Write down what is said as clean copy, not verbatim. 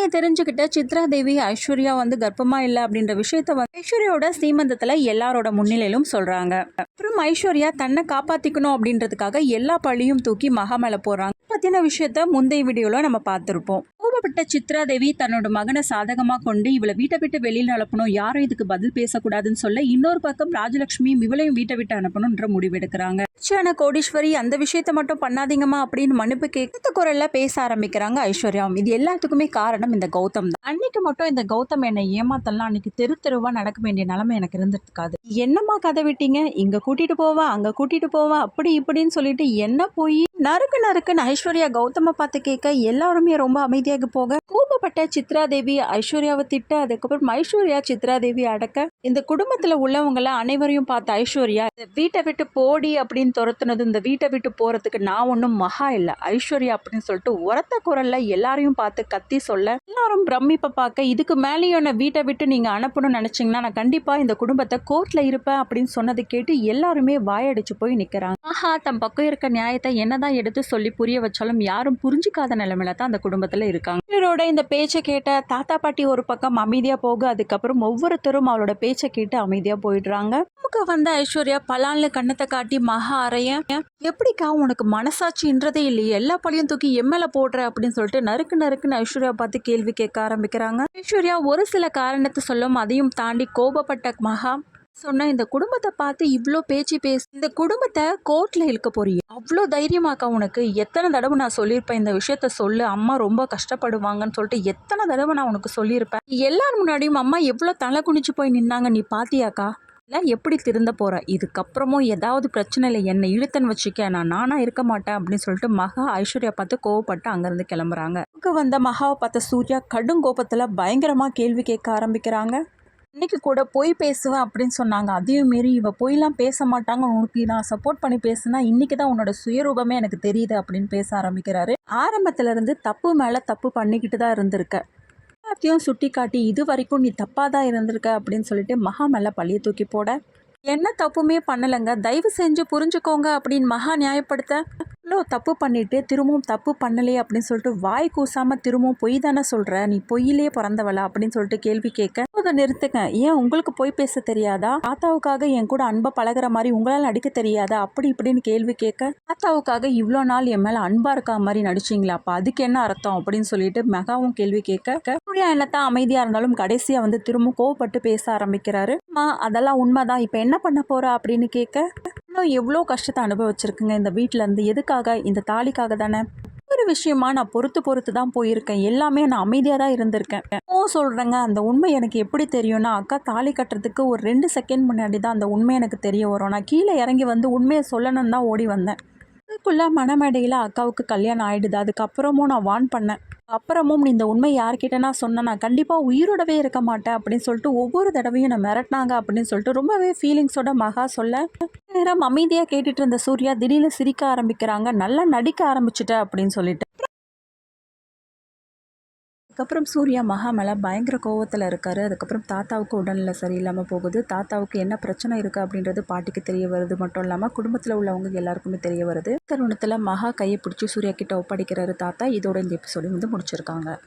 உண்மையை தெரிஞ்சுக்கிட்ட சித்ரா தேவி ஐஸ்வர்யா கர்ப்பமா இல்லை அப்படின்ற விஷயத்த ஐஸ்வர்யாவோட சீமந்தத்துல எல்லாரோட முன்னிலையிலும் சொல்றாங்க. அப்புறம் ஐஸ்வர்யா தன்னை காப்பாத்திக்கணும் அப்படின்றதுக்காக எல்லா பழியும் தூக்கி மகா மேல போறாங்க. பத்தின விஷயத்த முந்தைய வீடியோல நம்ம பார்த்திருப்போம். கோபப்பட்ட சித்ரா தேவி தன்னோட மகனை சாதகமா கொண்டு இவளை வீட்டை விட்டு வெளியில அனுப்பணும், யாரும் இதுக்கு பதில் பேசக்கூடாதுன்னு சொல்ல, இன்னொரு பக்கம் ராஜலட்சுமியும் இவளையும் வீட்டை விட்டு அனுப்பணும்ன்ற முடிவெடுக்கிறாங்க. கோடீஸ்வரி அந்த விஷயத்த மட்டும் பண்ணாதீங்கம்மா அப்படின்னு மன்னிப்பு கேட்க குரல்ல பேச ஆரம்பிக்கிறாங்க ஐஸ்வர்யாவும். இது எல்லாத்துக்குமே காரணம் இந்த கௌதம் தான். அன்னைக்கு மட்டும் இந்த கௌதம் என்னை ஏமாத்தலாம், அன்னைக்கு தெருவா நடக்க வேண்டிய நிலைமை எனக்கு இருந்திருக்காது. என்னம்மா கதை விட்டீங்க, இங்க கூட்டிட்டு போவா அங்க கூட்டிட்டு போவா அப்படி இப்படின்னு சொல்லிட்டு என்ன போய் நறுக்குன்னு ஐஸ்வர்யா கௌதம பார்த்து கேட்க எல்லாருமே ரொம்ப அமைதியாக போக, கோபப்பட்ட சித்ரா தேவி ஐஸ்வர்யாவை திட்ட, அதுக்கப்புறம் ஐஸ்வர்யா சித்ரா தேவி அடக்க, இந்த குடும்பத்துல உள்ளவங்கள அனைவரையும் பார்த்த ஐஸ்வர்யா வீட்டை விட்டு போடி அப்படின்னு துரத்துனது, இந்த வீட்டை விட்டு போறதுக்கு நான் ஒன்றும் மகா இல்லை ஐஸ்வர்யா அப்படின்னு சொல்லிட்டு உரத்த குரல்ல எல்லாரையும் பார்த்து கத்தி சொல்ல, எல்லாரும் பிரமிப்பை பார்க்க, இதுக்கு மேலேயும் என்ன வீட்டை விட்டு நீங்க அனுப்பணும்னு நினைச்சீங்கன்னா நான் கண்டிப்பா இந்த குடும்பத்தை கோர்ட்ல இருப்பேன் அப்படின்னு சொன்னதை கேட்டு எல்லாருமே வாயடிச்சு போய் நிக்கிறாங்க. மகா தம் பக்கம் இருக்க நியாயத்தை என்னதான் எடுத்து சொல்லி புரிய வச்சாலும் யாரும் புரிஞ்சுக்காத நிலைமையில தான் அந்த குடும்பத்துல இருக்காங்க. இவரோட இந்த பேச்சை கேட்ட தாத்தா பாட்டி ஒரு பக்கம் அமைதியா போக, அதுக்கப்புறம் ஒவ்வொருத்தரும் அவளோட பேச்சை கேட்டு அமைதியா போயிடுறாங்க. நமக்கு ஐஸ்வர்யா பலான்ல கண்ணத்தை காட்டி மகா அறைய, எப்படிக்கா உனக்கு மனசாட்சின்றதே இல்லையே, எல்லா பழியும் தூக்கி எம்எல்ஏ போடுற அப்படின்னு சொல்லிட்டு நறுக்குன்னு ஐஸ்வர்யா பார்த்து கேள்வி கேட்க ஆரம்பிக்கிறாங்க. ஐஸ்வர்யா ஒரு சில காரணத்தை சொல்லும், அதையும் தாண்டி கோபப்பட்ட மகா சொன்ன, இந்த குடும்பத்தை பார்த்து இவ்வளோ பேச்சு பேசி இந்த குடும்பத்தை கோர்ட்ல இழுக்க போறிய, அவ்வளோ தைரியமாக்கா உனக்கு, எத்தனை தடவை நான் சொல்லியிருப்பேன் இந்த விஷயத்த சொல்லு, அம்மா ரொம்ப கஷ்டப்படுவாங்கன்னு சொல்லிட்டு எத்தனை தடவை நான் உனக்கு சொல்லியிருப்பேன், எல்லாரும் முன்னாடியும் அம்மா எவ்வளோ தலை குனிச்சு போய் நின்னாங்க, நீ பாத்தியாக்கா, இல்லை எப்படி திருந்த போற, இதுக்கப்புறமும் ஏதாவது பிரச்சனையில் என்னை இழுத்தன்னு வச்சுக்க, நானா இருக்க மாட்டேன் அப்படின்னு சொல்லிட்டு மகா ஐஸ்வர்யா பார்த்து கோவப்பட்டு அங்கேருந்து கிளம்புறாங்க. வந்த மகாவை பார்த்த சூர்யா கடும் கோபத்தில் பயங்கரமாக கேள்வி கேட்க ஆரம்பிக்கிறாங்க. இன்னைக்கு கூட பொய் பேசுவேன் அப்படின்னு சொன்னாங்க, அதையும் மீறி இவ பொய்லாம் பேச மாட்டாங்க, உனக்கு நான் சப்போர்ட் பண்ணி பேசுனா இன்னைக்கு தான் உன்னோட சுயரூபமே எனக்கு தெரியுது அப்படின்னு பேச ஆரம்பிக்கிறாரு. ஆரம்பத்துல இருந்து தப்பு மேல தப்பு பண்ணிக்கிட்டு தான் இருந்திருக்க, எல்லாத்தையும் சுட்டி காட்டி இது வரைக்கும் நீ தப்பா தான் இருந்திருக்க அப்படின்னு சொல்லிட்டு மகா மேல பழிய தூக்கி போட, என்ன தப்புமே பண்ணலைங்க, தயவு செஞ்சு புரிஞ்சுக்கோங்க அப்படின்னு மகா நியாயப்படுத்த, இவ்வளோ தப்பு பண்ணிட்டு திரும்பவும் தப்பு பண்ணலையே அப்படின்னு சொல்லிட்டு வாய் கூசாம திரும்பவும் பொய் தானே சொல்ற, நீ பொய்யிலே பிறந்தவளா அப்படின்னு சொல்லிட்டு கேள்வி கேட்க, அதை நிறுத்துங்க, ஏன் உங்களுக்கு பொய் பேச தெரியாதா, தாத்தாவுக்காக என் கூட அன்பை பழகிற மாதிரி உங்களால் நடிக்க தெரியாதா அப்படி இப்படின்னு கேள்வி கேட்க, தாத்தாவுக்காக இவ்வளோ நாள் என் மேலே அன்பா இருக்கா மாதிரி நடிச்சிங்களா, அப்போ அதுக்கு என்ன அர்த்தம் அப்படின்னு சொல்லிட்டு மெகாவும் கேள்வி கேட்க, சூர்யா என்னத்தான் அமைதியா இருந்தாலும் கடைசியா திரும்ப கோவப்பட்டு பேச ஆரம்பிக்கிறாரு. அதெல்லாம் உண்மைதான், இப்போ என்ன பண்ண போற அப்படின்னு கேட்க, இன்னும் எவ்வளோ கஷ்டத்தை அனுபவிச்சிருக்குங்க இந்த வீட்டில இருந்து, எதுக்காக, இந்த தாலிக்காக தானே, ஒரு விஷயமா நான் பொறுத்து தான் போயிருக்கேன், எல்லாமே நான் அமைதியாக தான் இருந்திருக்கேன். சொல்கிறேங்க, அந்த உண்மை எனக்கு எப்படி தெரியும்னா, அக்கா தாலி கட்டுறதுக்கு ஒரு 2 செகண்ட் முன்னாடி தான் அந்த உண்மை எனக்கு தெரிய வரும், நான் கீழே இறங்கி உண்மையை சொல்லணும்னு தான் ஓடி வந்தேன். அதுக்குள்ளே மனமேடையில் அக்காவுக்கு கல்யாணம் ஆகிடுது, அதுக்கப்புறமும் நான் வார்ன் பண்ணேன், அப்புறமும் நீ இந்த உண்மை யார்கிட்ட நான் சொன்னேன், நான் கண்டிப்பாக உயிரோடவே இருக்க மாட்டேன் அப்படின்னு சொல்லிட்டு ஒவ்வொரு தடவையும் நான் மிரட்டினாங்க அப்படின்னு சொல்லிட்டு ரொம்பவே ஃபீலிங்ஸோட மகா சொல்ல, நேரம் அமைதியாக கேட்டுட்டு இருந்த சூர்யா திடீர்னு சிரிக்க ஆரம்பிக்கிறாங்க, நல்லா நடிக்க ஆரம்பிச்சுட்ட அப்படின்னு சொல்லிட்டு. அதுக்கப்புறம் சூர்யா மகா மேலே பயங்கர கோவத்தில் இருக்கார். அதுக்கப்புறம் தாத்தாவுக்கு உடல்நிலை சரியில்லாமல் போகுது, தாத்தாவுக்கு என்ன பிரச்சனை இருக்குது அப்படின்றது பாட்டிக்கு தெரிய வருது, மட்டும் இல்லாமல் குடும்பத்தில் உள்ளவங்க எல்லாருக்குமே தெரிய வருது. தருணத்தில் மகா கையை பிடிச்சி சூர்யா கிட்ட ஒப்படைக்கிறாரு தாத்தா. இதோட இந்த எபிசோடு முடிச்சிருக்காங்க.